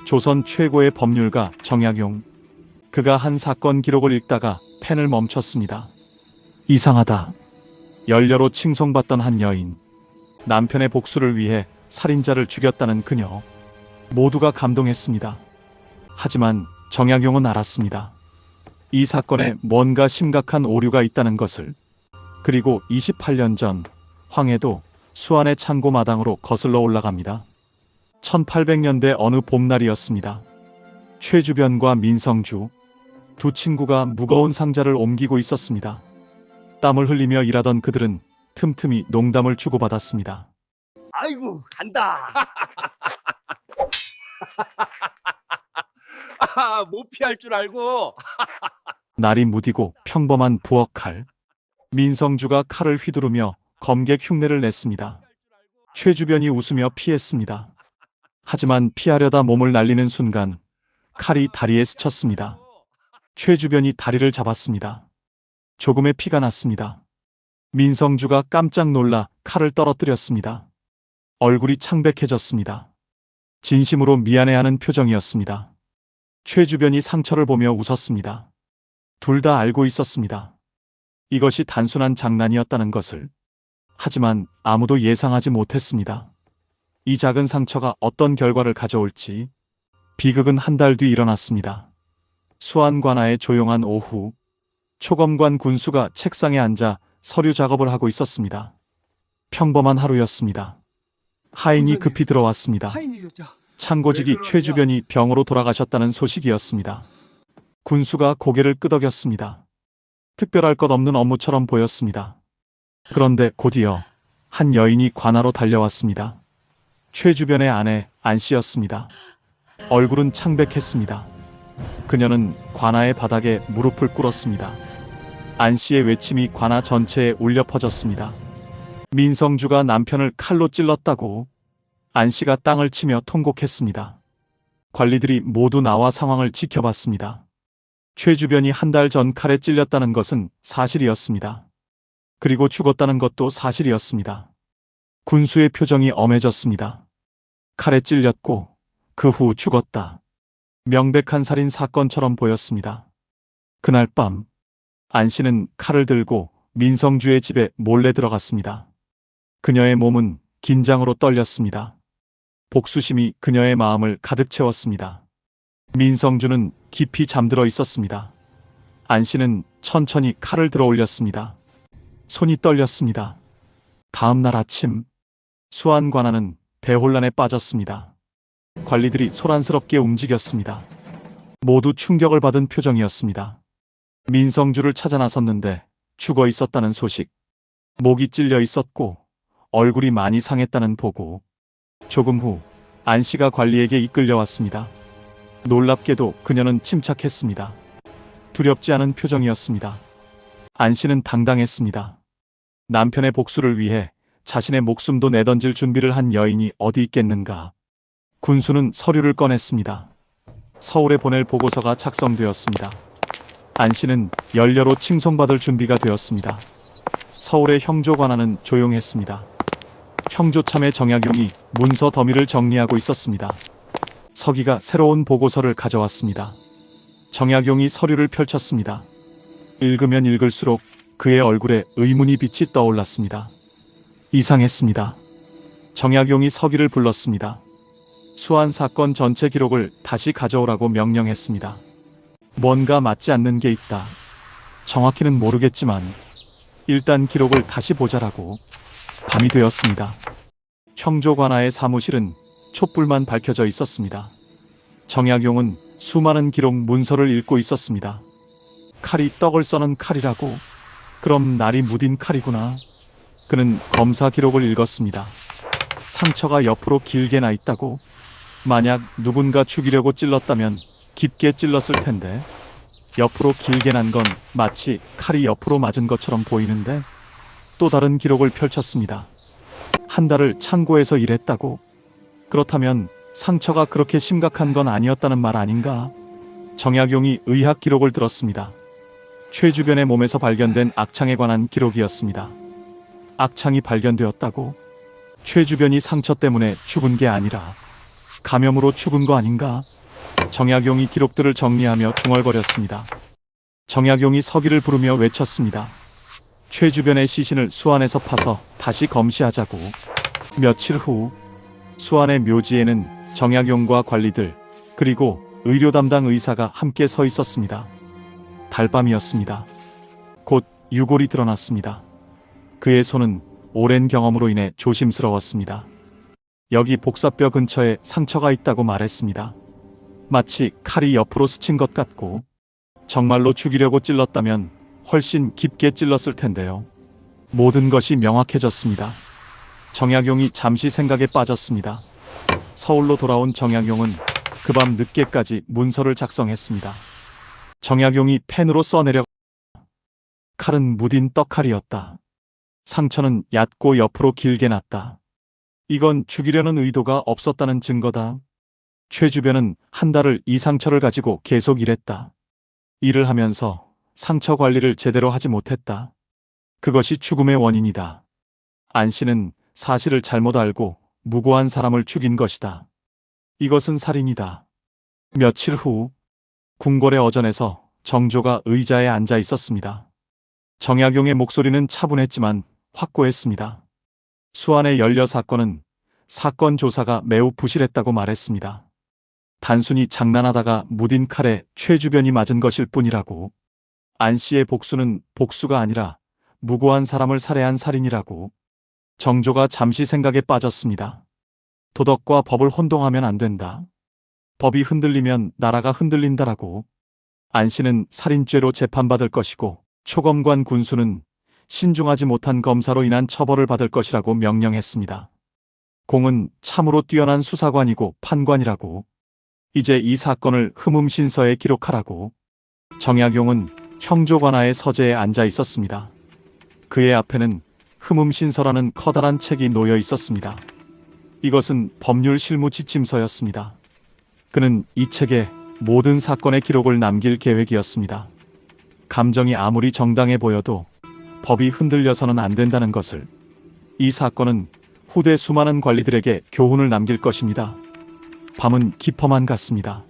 조선 최고의 법률가 정약용. 그가 한 사건 기록을 읽다가 펜을 멈췄습니다. 이상하다. 연려로 칭송받던 한 여인. 남편의 복수를 위해 살인자를 죽였다는 그녀. 모두가 감동했습니다. 하지만 정약용은 알았습니다. 이 사건에 뭔가 심각한 오류가 있다는 것을. 그리고 28년 전 황해도 수안의 창고 마당으로 거슬러 올라갑니다. 1800년대 어느 봄날이었습니다. 최주변과 민성주 두 친구가 무거운 상자를 옮기고 있었습니다. 땀을 흘리며 일하던 그들은 틈틈이 농담을 주고받았습니다. 아이고 간다. 못 피할 줄 알고. 날이 무디고 평범한 부엌칼. 민성주가 칼을 휘두르며 검객 흉내를 냈습니다. 최주변이 웃으며 피했습니다. 하지만 피하려다 몸을 날리는 순간 칼이 다리에 스쳤습니다. 최주변이 다리를 잡았습니다. 조금의 피가 났습니다. 민성주가 깜짝 놀라 칼을 떨어뜨렸습니다. 얼굴이 창백해졌습니다. 진심으로 미안해하는 표정이었습니다. 최주변이 상처를 보며 웃었습니다. 둘 다 알고 있었습니다. 이것이 단순한 장난이었다는 것을. 하지만 아무도 예상하지 못했습니다. 이 작은 상처가 어떤 결과를 가져올지. 비극은 한 달 뒤 일어났습니다. 수안 관아의 조용한 오후. 초검관 군수가 책상에 앉아 서류 작업을 하고 있었습니다. 평범한 하루였습니다. 하인이 급히 들어왔습니다. 창고직이 최주변이 병으로 돌아가셨다는 소식이었습니다. 군수가 고개를 끄덕였습니다. 특별할 것 없는 업무처럼 보였습니다. 그런데 곧이어 한 여인이 관아로 달려왔습니다. 최주변의 아내 안씨였습니다. 얼굴은 창백했습니다. 그녀는 관아의 바닥에 무릎을 꿇었습니다. 안씨의 외침이 관아 전체에 울려 퍼졌습니다. 민성주가 남편을 칼로 찔렀다고. 안씨가 땅을 치며 통곡했습니다. 관리들이 모두 나와 상황을 지켜봤습니다. 최주변이 한 달 전 칼에 찔렸다는 것은 사실이었습니다. 그리고 죽었다는 것도 사실이었습니다. 군수의 표정이 엄해졌습니다. 칼에 찔렸고 그 후 죽었다. 명백한 살인 사건처럼 보였습니다. 그날 밤 안씨는 칼을 들고 민성주의 집에 몰래 들어갔습니다. 그녀의 몸은 긴장으로 떨렸습니다. 복수심이 그녀의 마음을 가득 채웠습니다. 민성주는 깊이 잠들어 있었습니다. 안씨는 천천히 칼을 들어 올렸습니다. 손이 떨렸습니다. 다음 날 아침 수안 관아는 대혼란에 빠졌습니다. 관리들이 소란스럽게 움직였습니다. 모두 충격을 받은 표정이었습니다. 민성주를 찾아 나섰는데 죽어 있었다는 소식, 목이 찔려 있었고 얼굴이 많이 상했다는 보고. 조금 후 안씨가 관리에게 이끌려왔습니다. 놀랍게도 그녀는 침착했습니다. 두렵지 않은 표정이었습니다. 안씨는 당당했습니다. 남편의 복수를 위해 자신의 목숨도 내던질 준비를 한 여인이 어디 있겠는가. 군수는 서류를 꺼냈습니다. 서울에 보낼 보고서가 작성되었습니다. 안씨는 연려로 칭송받을 준비가 되었습니다. 서울의 형조 관아는 조용했습니다. 형조 참의 정약용이 문서 더미를 정리하고 있었습니다. 서기가 새로운 보고서를 가져왔습니다. 정약용이 서류를 펼쳤습니다. 읽으면 읽을수록 그의 얼굴에 의문이 빛이 떠올랐습니다. 이상했습니다. 정약용이 서기를 불렀습니다. 수안 사건 전체 기록을 다시 가져오라고 명령했습니다. 뭔가 맞지 않는 게 있다. 정확히는 모르겠지만 일단 기록을 다시 보자라고. 밤이 되었습니다. 형조 관아의 사무실은 촛불만 밝혀져 있었습니다. 정약용은 수많은 기록 문서를 읽고 있었습니다. 칼이 떡을 써는 칼이라고? 그럼 날이 무딘 칼이구나. 그는 검사 기록을 읽었습니다. 상처가 옆으로 길게 나 있다고? 만약 누군가 죽이려고 찔렀다면 깊게 찔렀을 텐데. 옆으로 길게 난 건 마치 칼이 옆으로 맞은 것처럼 보이는데. 또 다른 기록을 펼쳤습니다. 한 달을 창고에서 일했다고? 그렇다면 상처가 그렇게 심각한 건 아니었다는 말 아닌가? 정약용이 의학 기록을 들었습니다. 최주변의 몸에서 발견된 악창에 관한 기록이었습니다. 악창이 발견되었다고? 최주변이 상처 때문에 죽은 게 아니라 감염으로 죽은 거 아닌가? 정약용이 기록들을 정리하며 중얼거렸습니다. 정약용이 서기를 부르며 외쳤습니다. 최주변의 시신을 수안에서 파서 다시 검시하자고. 며칠 후 수안의 묘지에는 정약용과 관리들 그리고 의료 담당 의사가 함께 서 있었습니다. 달밤이었습니다. 곧 유골이 드러났습니다. 그의 손은 오랜 경험으로 인해 조심스러웠습니다. 여기 복사뼈 근처에 상처가 있다고 말했습니다. 마치 칼이 옆으로 스친 것 같고 정말로 죽이려고 찔렀다면 훨씬 깊게 찔렀을 텐데요. 모든 것이 명확해졌습니다. 정약용이 잠시 생각에 빠졌습니다. 서울로 돌아온 정약용은 그 밤 늦게까지 문서를 작성했습니다. 정약용이 펜으로 써내려 칼은 무딘 떡칼이었다. 상처는 얕고 옆으로 길게 났다. 이건 죽이려는 의도가 없었다는 증거다. 최주변은 한 달을 이 상처를 가지고 계속 일했다. 일을 하면서 상처 관리를 제대로 하지 못했다. 그것이 죽음의 원인이다. 안 씨는 사실을 잘못 알고 무고한 사람을 죽인 것이다. 이것은 살인이다. 며칠 후 궁궐의 어전에서 정조가 의자에 앉아 있었습니다. 정약용의 목소리는 차분했지만 확고했습니다. 수안의 연려 사건은 사건 조사가 매우 부실했다고 말했습니다. 단순히 장난하다가 무딘 칼에 최주변이 맞은 것일 뿐이라고. 안 씨의 복수는 복수가 아니라 무고한 사람을 살해한 살인이라고. 정조가 잠시 생각에 빠졌습니다. 도덕과 법을 혼동하면 안 된다. 법이 흔들리면 나라가 흔들린다라고. 안 씨는 살인죄로 재판받을 것이고 초검관 군수는 신중하지 못한 검사로 인한 처벌을 받을 것이라고 명령했습니다. 공은 참으로 뛰어난 수사관이고 판관이라고. 이제 이 사건을 흠음신서에 기록하라고. 정약용은 형조관하의 서재에 앉아 있었습니다. 그의 앞에는 흠음신서라는 커다란 책이 놓여 있었습니다. 이것은 법률 실무 지침서였습니다. 그는 이 책에 모든 사건의 기록을 남길 계획이었습니다. 감정이 아무리 정당해 보여도 법이 흔들려서는 안 된다는 것을. 이 사건은 후대 수많은 관리들에게 교훈을 남길 것입니다. 밤은 깊어만 갔습니다.